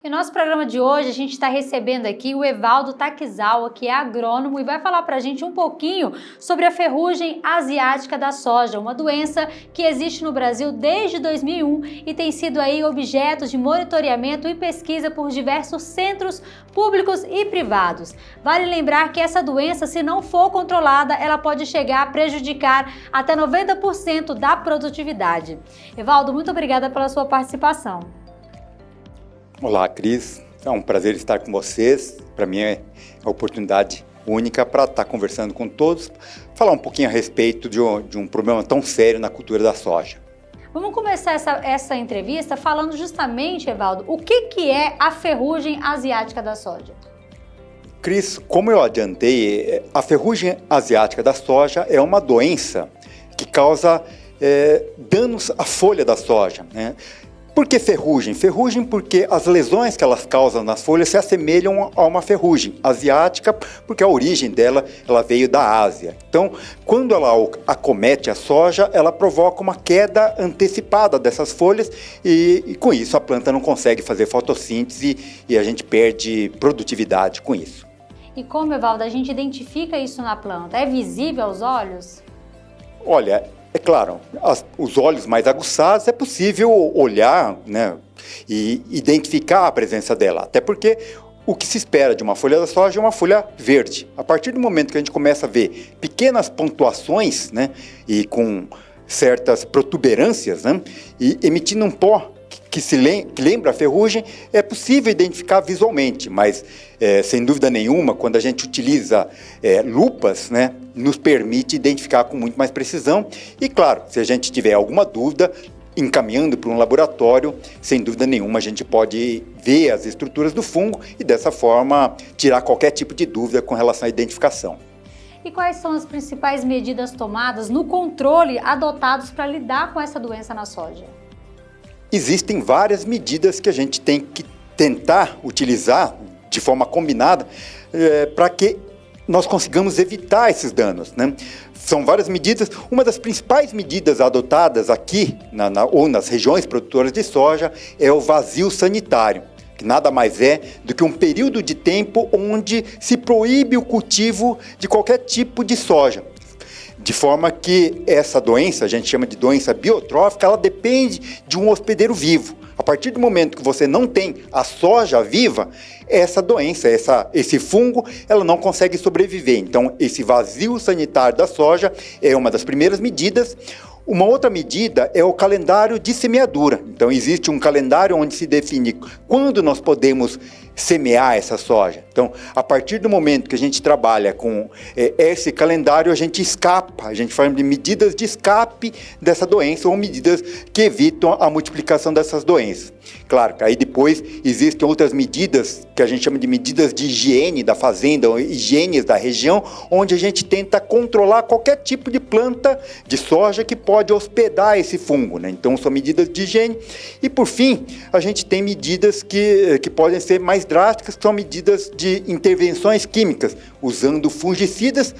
E no nosso programa de hoje, a gente está recebendo aqui o Evaldo Takizawa, que é agrônomo e vai falar para a gente um pouquinho sobre a ferrugem asiática da soja, uma doença que existe no Brasil desde 2001 e tem sido aí objeto de monitoramento e pesquisa por diversos centros públicos e privados. Vale lembrar que essa doença, se não for controlada, ela pode chegar a prejudicar até 90% da produtividade. Evaldo, muito obrigada pela sua participação. Olá, Cris. É um prazer estar com vocês. Para mim é uma oportunidade única para estar conversando com todos, falar um pouquinho a respeito de um problema tão sério na cultura da soja. Vamos começar essa entrevista falando justamente, Evaldo, o que é a ferrugem asiática da soja? Cris, como eu adiantei, a ferrugem asiática da soja é uma doença que causa danos à folha da soja, né? Por que ferrugem? Ferrugem porque as lesões que elas causam nas folhas se assemelham a uma ferrugem asiática, porque a origem dela ela veio da Ásia. Então, quando ela acomete a soja, ela provoca uma queda antecipada dessas folhas e com isso a planta não consegue fazer fotossíntese e a gente perde produtividade com isso. E como, Evaldo, a gente identifica isso na planta? É visível aos olhos? Olha, é claro, os olhos mais aguçados é possível olhar, né, e identificar a presença dela, até porque o que se espera de uma folha da soja é uma folha verde. A partir do momento que a gente começa a ver pequenas pontuações, né, e com certas protuberâncias, né, e emitindo um pó que lembra a ferrugem, é possível identificar visualmente, mas sem dúvida nenhuma, quando a gente utiliza lupas, né, nos permite identificar com muito mais precisão. E claro, se a gente tiver alguma dúvida, encaminhando para um laboratório, sem dúvida nenhuma a gente pode ver as estruturas do fungo e dessa forma tirar qualquer tipo de dúvida com relação à identificação. E quais são as principais medidas tomadas no controle adotados para lidar com essa doença na soja? Existem várias medidas que a gente tem que tentar utilizar de forma combinada para que nós consigamos evitar esses danos, né? São várias medidas. Uma das principais medidas adotadas aqui ou nas regiões produtoras de soja é o vazio sanitário, que nada mais é do que um período de tempo onde se proíbe o cultivo de qualquer tipo de soja. De forma que essa doença, a gente chama de doença biotrófica, ela depende de um hospedeiro vivo. A partir do momento que você não tem a soja viva, essa doença, esse fungo, ela não consegue sobreviver. Então, esse vazio sanitário da soja é uma das primeiras medidas. Uma outra medida é o calendário de semeadura. Então, existe um calendário onde se define quando nós podemos semear essa soja. Então, a partir do momento que a gente trabalha com esse calendário, a gente faz medidas de escape dessa doença ou medidas que evitam a multiplicação dessas doenças. Claro que aí depois existem outras medidas que a gente chama de medidas de higiene da fazenda, ou higiene da região, onde a gente tenta controlar qualquer tipo de planta de soja que pode hospedar esse fungo, né? Então são medidas de higiene. E por fim, a gente tem medidas que podem ser mais drásticas, que são medidas de intervenções químicas, usando fungicidas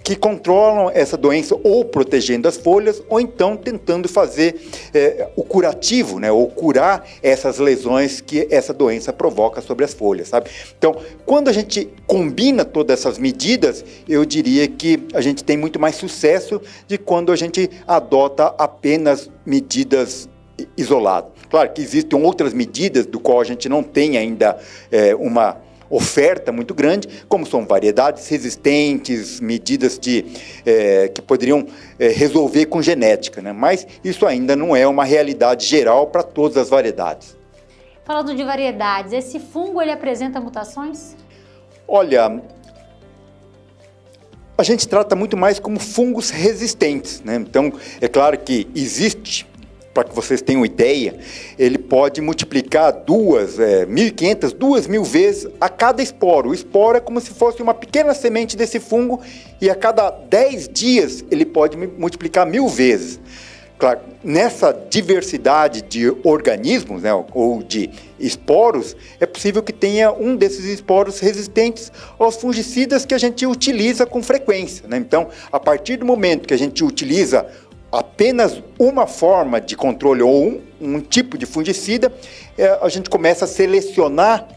que controlam essa doença ou protegendo as folhas ou então tentando fazer o curativo, né, ou curar essas lesões que essa doença provoca sobre as folhas, sabe? Então, quando a gente combina todas essas medidas, eu diria que a gente tem muito mais sucesso de quando a gente adota apenas medidas isoladas. Claro que existem outras medidas do qual a gente não tem ainda uma oferta muito grande, como são variedades resistentes, medidas que poderiam resolver com genética, né? Mas isso ainda não é uma realidade geral para todas as variedades. Falando de variedades, esse fungo ele apresenta mutações? Olha, a gente trata muito mais como fungos resistentes, né? Então, é claro que existe, para que vocês tenham ideia, ele pode multiplicar 1.500, 2.000 vezes a cada esporo. O esporo é como se fosse uma pequena semente desse fungo e a cada 10 dias ele pode multiplicar 1.000 vezes. Claro, nessa diversidade de organismos, né, ou de esporos, é possível que tenha um desses esporos resistentes aos fungicidas que a gente utiliza com frequência, né? Então, a partir do momento que a gente utiliza apenas uma forma de controle ou um tipo de fungicida, a gente começa a selecionar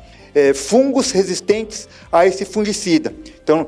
fungos resistentes a esse fungicida. Então,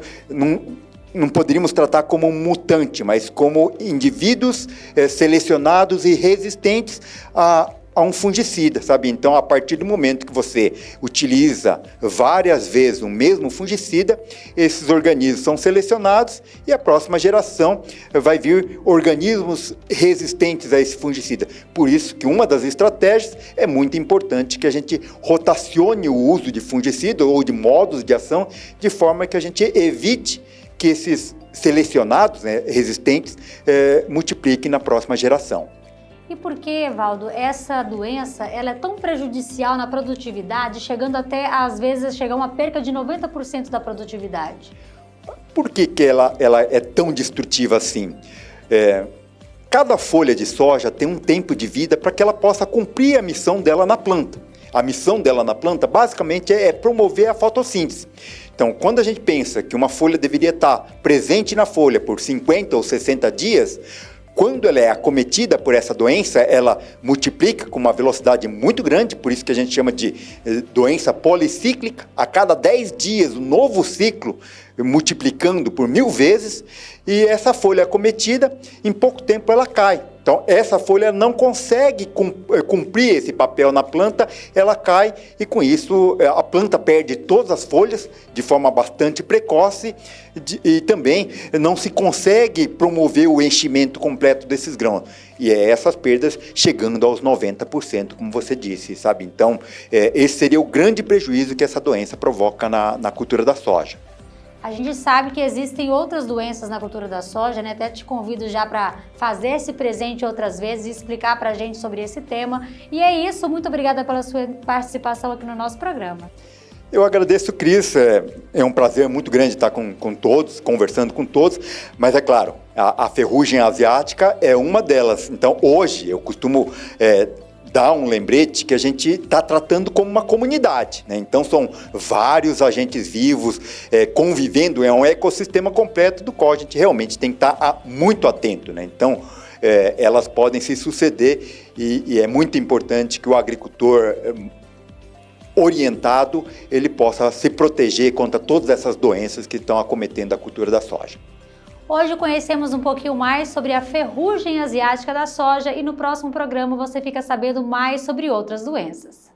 não poderíamos tratar como um mutante, mas como indivíduos selecionados e resistentes a um fungicida, sabe? Então, a partir do momento que você utiliza várias vezes o mesmo fungicida, esses organismos são selecionados e a próxima geração vai vir organismos resistentes a esse fungicida. Por isso que uma das estratégias é muito importante que a gente rotacione o uso de fungicida ou de modos de ação, de forma que a gente evite que esses selecionados, resistentes, multipliquem na próxima geração. E por que, Evaldo, essa doença ela é tão prejudicial na produtividade, chegando até, às vezes, chegar a uma perca de 90% da produtividade? Por que ela é tão destrutiva assim? Cada folha de soja tem um tempo de vida para que ela possa cumprir a missão dela na planta. A missão dela na planta, basicamente, é promover a fotossíntese. Então, quando a gente pensa que uma folha deveria estar presente na folha por 50 ou 60 dias, quando ela é acometida por essa doença, ela multiplica com uma velocidade muito grande, por isso que a gente chama de doença policíclica. A cada 10 dias, um novo ciclo multiplicando por 1000 vezes, e essa folha acometida, em pouco tempo ela cai. Então, essa folha não consegue cumprir esse papel na planta, ela cai e, com isso, a planta perde todas as folhas de forma bastante precoce e também não se consegue promover o enchimento completo desses grãos. E essas perdas chegando aos 90%, como você disse, sabe? Então, esse seria o grande prejuízo que essa doença provoca na cultura da soja. A gente sabe que existem outras doenças na cultura da soja, né? Até te convido já para fazer esse presente outras vezes e explicar para a gente sobre esse tema. E é isso, muito obrigada pela sua participação aqui no nosso programa. Eu agradeço, Cris, é um prazer muito grande estar com todos, conversando com todos, mas é claro, a ferrugem asiática é uma delas. Então, hoje, eu costumo dar um lembrete que a gente está tratando como uma comunidade, né? Então são vários agentes vivos convivendo, é um ecossistema completo do qual a gente realmente tem que estar muito atento, né? Então elas podem se suceder e é muito importante que o agricultor orientado ele possa se proteger contra todas essas doenças que estão acometendo a cultura da soja. Hoje conhecemos um pouquinho mais sobre a ferrugem asiática da soja e no próximo programa você fica sabendo mais sobre outras doenças.